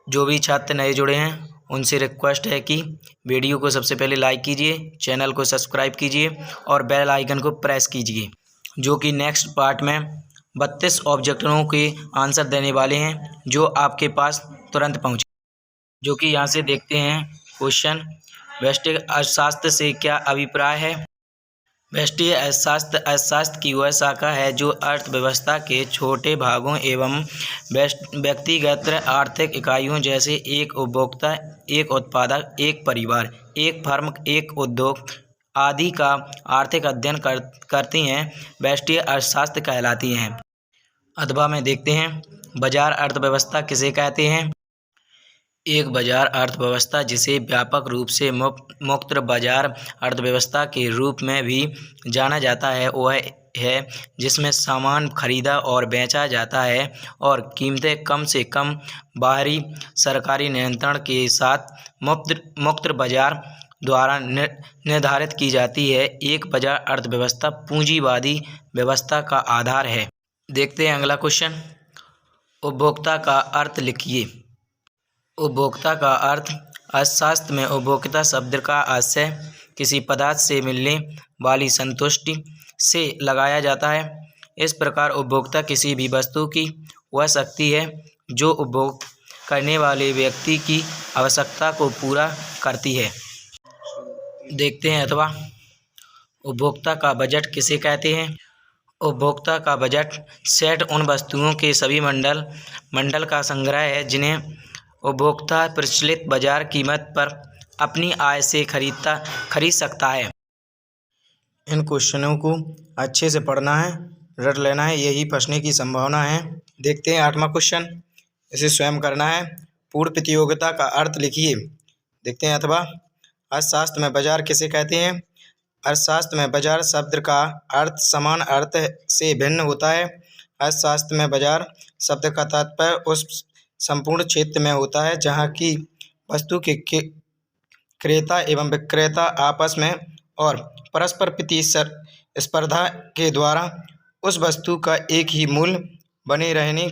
जो भी छात्र नए जुड़े हैं उनसे रिक्वेस्ट है कि वीडियो को सबसे पहले लाइक कीजिए, चैनल को सब्सक्राइब कीजिए और बेल आइकन को प्रेस कीजिए, जो कि नेक्स्ट पार्ट में 32 ऑब्जेक्टों के आंसर देने वाले हैं जो आपके पास तुरंत पहुँचे। जो कि यहाँ से देखते हैं क्वेश्चन। व्यष्टि अर्थशास्त्र से क्या अभिप्राय है? व्यष्टि अर्थशास्त्र की वह शाखा है जो अर्थव्यवस्था के छोटे भागों एवं व्यक्तिगत आर्थिक इकाइयों जैसे एक उपभोक्ता, एक उत्पादक, एक परिवार, एक फर्म, एक उद्योग आदि का आर्थिक अध्ययन करती हैं, व्यष्टि अर्थशास्त्र कहलाती हैं। अथवा में देखते हैं बाजार अर्थव्यवस्था किसे कहते हैं। एक बाजार अर्थव्यवस्था, जिसे व्यापक रूप से मुक्त बाजार अर्थव्यवस्था के रूप में भी जाना जाता है, वह है जिसमें सामान खरीदा और बेचा जाता है और कीमतें कम से कम बाहरी सरकारी नियंत्रण के साथ मुक्त बाजार द्वारा निर्धारित की जाती है। एक बाजार अर्थव्यवस्था पूंजीवादी व्यवस्था का आधार है। देखते हैं अगला क्वेश्चन। उपभोक्ता का अर्थ लिखिए। उपभोक्ता का अर्थ अर्थशास्त्र में उपभोक्ता शब्द का आशय किसी पदार्थ से मिलने वाली संतुष्टि से लगाया जाता है। इस प्रकार उपभोक्ता किसी भी वस्तु की वह शक्ति है जो उपभोग करने वाले व्यक्ति की आवश्यकता को पूरा करती है। देखते हैं अथवा उपभोक्ता का बजट किसे कहते हैं। उपभोक्ता का बजट सेट उन वस्तुओं के सभी मंडल का संग्रह है जिन्हें उपभोक्ता प्रचलित बाजार कीमत पर अपनी आय से खरीद सकता है। इन क्वेश्चनों को अच्छे से पढ़ना है, रट लेना है, यही फंसने की संभावना है। देखते हैं 8वां क्वेश्चन, इसे स्वयं करना है। पूर्ण प्रतियोगिता का अर्थ लिखिए। देखते हैं अथवा अर्थशास्त्र में बाजार किसे कहते हैं। अर्थशास्त्र में बाजार शब्द का अर्थ समान अर्थ से भिन्न होता है। अर्थशास्त्र में बाजार शब्द का तात्पर्य उस संपूर्ण क्षेत्र में होता है जहाँ की वस्तु के क्रेता एवं विक्रेता आपस में और परस्पर प्रतिस्पर्धा के द्वारा उस वस्तु का एक ही मूल्य बने रहने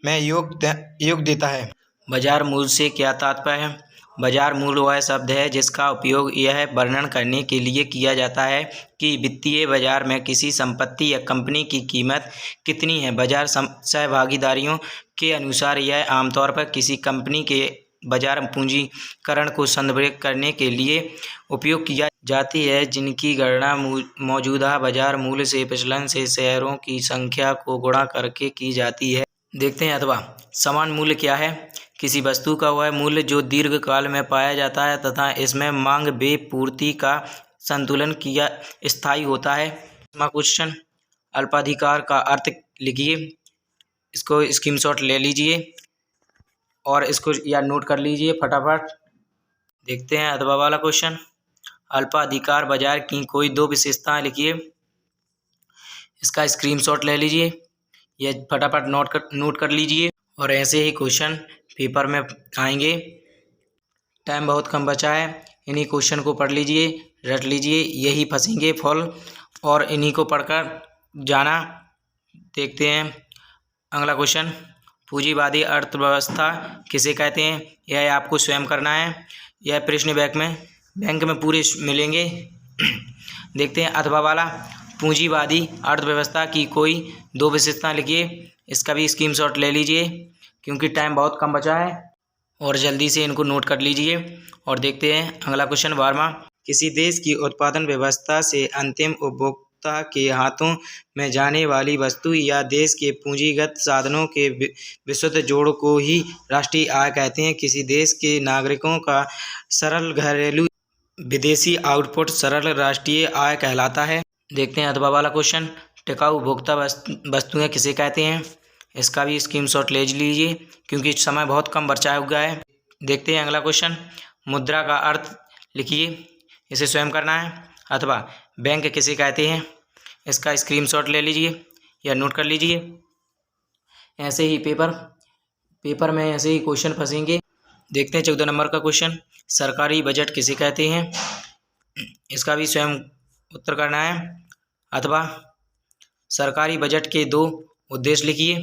में योग देता है। बाजार मूल्य से क्या तात्पर्य है। बाजार मूल्य वह शब्द है जिसका उपयोग यह वर्णन करने के लिए किया जाता है कि वित्तीय बाजार में किसी संपत्ति या कंपनी की कीमत कितनी है। बाजार सहभागीदारियों के अनुसार यह आमतौर पर किसी कंपनी के बाजार पूंजीकरण को संदर्भित करने के लिए उपयोग किया जाती है, जिनकी गणना मौजूदा बाजार मूल्य से विचलन से शेयरों की संख्या को गुणा करके की जाती है। देखते हैं अथवा समान मूल्य क्या है। किसी वस्तु का वह मूल्य जो दीर्घकाल में पाया जाता है तथा इसमें मांग व पूर्ति का संतुलन किया स्थायी होता है। क्वेश्चन, अल्पाधिकार का अर्थ लिखिए। इसको स्क्रीनशॉट ले लीजिए और इसको या नोट कर लीजिए फटाफट। देखते हैं अथवा वाला क्वेश्चन, अल्पाधिकार बाजार की कोई दो विशेषताएं लिखिए। इसका स्क्रीनशॉट ले लीजिए, यह फटाफट नोट कर लीजिए और ऐसे ही क्वेश्चन पेपर में आएंगे। टाइम बहुत कम बचा है, इन्हीं क्वेश्चन को पढ़ लीजिए, रट लीजिए, यही फंसेंगे फुल और इन्हीं को पढ़कर जाना। देखते हैं अगला क्वेश्चन, पूंजीवादी अर्थव्यवस्था किसे कहते हैं। यह आपको स्वयं करना है, यह प्रश्न बैंक में पूरे मिलेंगे। देखते हैं अथवा वाला, पूंजीवादी अर्थव्यवस्था की कोई दो विशेषता लिखिए। इसका भी स्क्रीनशॉट ले लीजिए क्योंकि टाइम बहुत कम बचा है और जल्दी से इनको नोट कर लीजिए। और देखते हैं अगला क्वेश्चन 12वां, किसी देश की उत्पादन व्यवस्था से अंतिम उपभोक्ता के हाथों में जाने वाली वस्तु या देश के पूंजीगत साधनों के विशुद्ध जोड़ को ही राष्ट्रीय आय कहते हैं। किसी देश के नागरिकों का सरल घरेलू विदेशी आउटपुट सरल राष्ट्रीय आय कहलाता है। देखते हैं अथवा वाला क्वेश्चन, टिकाऊ उपभोक्ता वस्तुएं किसे कहते हैं। इसका भी स्क्रीनशॉट ले लीजिए क्योंकि समय बहुत कम बचा हुआ है। देखते हैं अगला क्वेश्चन, मुद्रा का अर्थ लिखिए। इसे स्वयं करना है। अथवा बैंक किसे कहते हैं। इसका स्क्रीनशॉट ले लीजिए या नोट कर लीजिए। ऐसे ही पेपर में ऐसे ही क्वेश्चन फंसेंगे। देखते हैं 14 नंबर का क्वेश्चन, सरकारी बजट किसे कहते हैं। इसका भी स्वयं उत्तर करना है। अथवा सरकारी बजट के दो उद्देश्य लिखिए।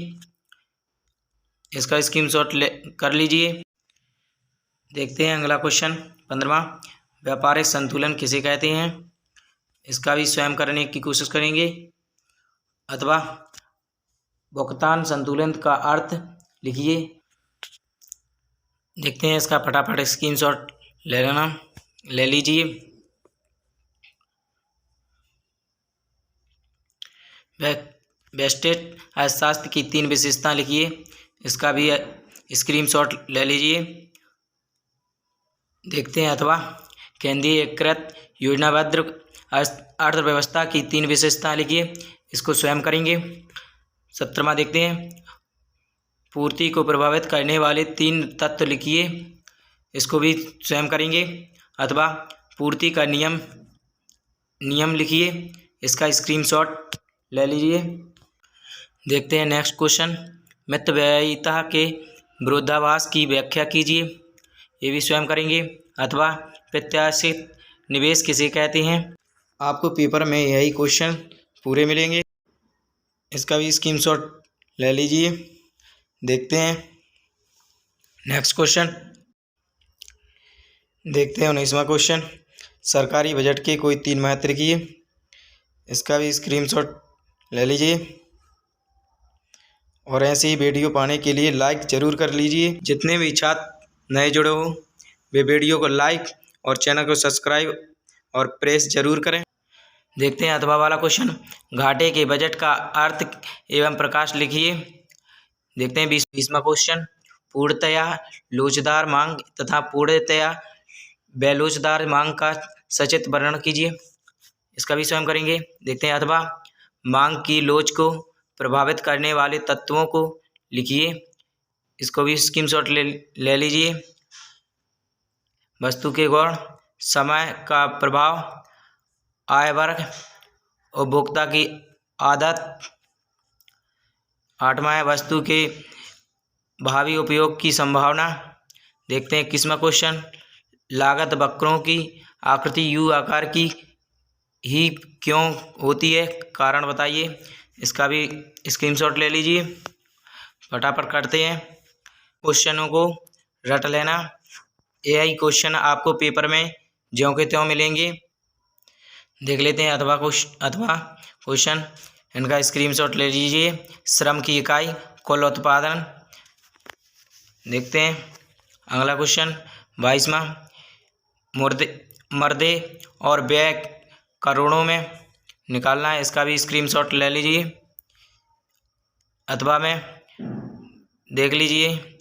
इसका स्क्रीनशॉट कर लीजिए। देखते हैं अगला क्वेश्चन 15वां, व्यापारिक संतुलन किसे कहते हैं। इसका भी स्वयं करने की कोशिश करेंगे, अथवा भुगतान संतुलन का अर्थ लिखिए। देखते हैं इसका फटाफट स्क्रीनशॉट ले लीजिए। वेस्टेज अर्थशास्त्र की 3 विशेषता लिखिए। इसका भी स्क्रीनशॉट ले लीजिए। देखते हैं अथवा केंद्रीय एकीकृत योजनाबद्ध अर्थव्यवस्था की 3 विशेषता लिखिए। इसको स्वयं करेंगे। 17वां देखते हैं, पूर्ति को प्रभावित करने वाले 3 तत्व लिखिए। इसको भी स्वयं करेंगे, अथवा पूर्ति का नियम लिखिए। इसका स्क्रीनशॉट ले लीजिए। देखते हैं नेक्स्ट क्वेश्चन, मितव्ययिता के विरोधाभास की व्याख्या कीजिए। ये भी स्वयं करेंगे, अथवा प्रत्याशित निवेश किसे कहते हैं। आपको पेपर में यही क्वेश्चन पूरे मिलेंगे। इसका भी स्क्रीनशॉट ले लीजिए। देखते हैं नेक्स्ट क्वेश्चन। देखते हैं 19वां क्वेश्चन, सरकारी बजट के कोई 3 महत्व लिखिए। इसका भी स्क्रीनशॉट ले लीजिए। और ऐसे ही वीडियो पाने के लिए लाइक ज़रूर कर लीजिए। जितने भी छात्र नए जुड़े हो वे वीडियो को लाइक और चैनल को सब्सक्राइब और प्रेस जरूर करें। देखते हैं अथवा वाला क्वेश्चन, घाटे के बजट का अर्थ एवं प्रकाश लिखिए। देखते हैं 20वां क्वेश्चन, पूर्णतया लोचदार मांग तथा पूर्णतया बेलोचदार मांग का सचित्र वर्णन कीजिए। इसका भी स्वयं करेंगे। देखते हैं अथवा मांग की लोच को प्रभावित करने वाले तत्वों को लिखिए। इसको भी स्क्रीनशॉट ले लीजिए। वस्तु के गुण, समय का प्रभाव, आय वर्ग, उपभोक्ता की आदत। 8वां है वस्तु के भावी उपयोग की संभावना। देखते हैं 21वां क्वेश्चन, लागत वक्रों की आकृति यू आकार की ही क्यों होती है, कारण बताइए। इसका भी स्क्रीनशॉट ले लीजिए। फटाफट करते हैं, क्वेश्चनों को रट लेना। यही क्वेश्चन आपको पेपर में ज्यों के त्यों मिलेंगे। देख लेते हैं अथवा क्वेश्चन, इनका स्क्रीनशॉट ले लीजिए। श्रम की इकाई, कुल उत्पादन। देखते हैं अगला क्वेश्चन 22वां, मर्दे और व्यय करोड़ों में निकालना है। इसका भी स्क्रीनशॉट ले लीजिए, अथवा में देख लीजिए।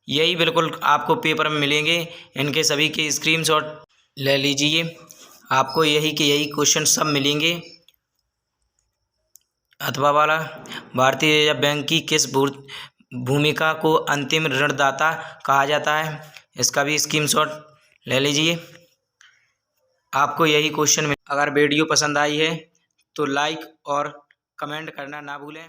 यही बिल्कुल आपको पेपर में मिलेंगे। इनके सभी के स्क्रीनशॉट ले लीजिए। आपको यही क्वेश्चन सब मिलेंगे। अथवा वाला, भारतीय रिजर्व बैंक की किस भूमिका को अंतिम ऋणदाता कहा जाता है। इसका भी स्क्रीनशॉट ले लीजिए। आपको यही क्वेश्चन अगर वीडियो पसंद आई है तो लाइक और कमेंट करना ना भूलें।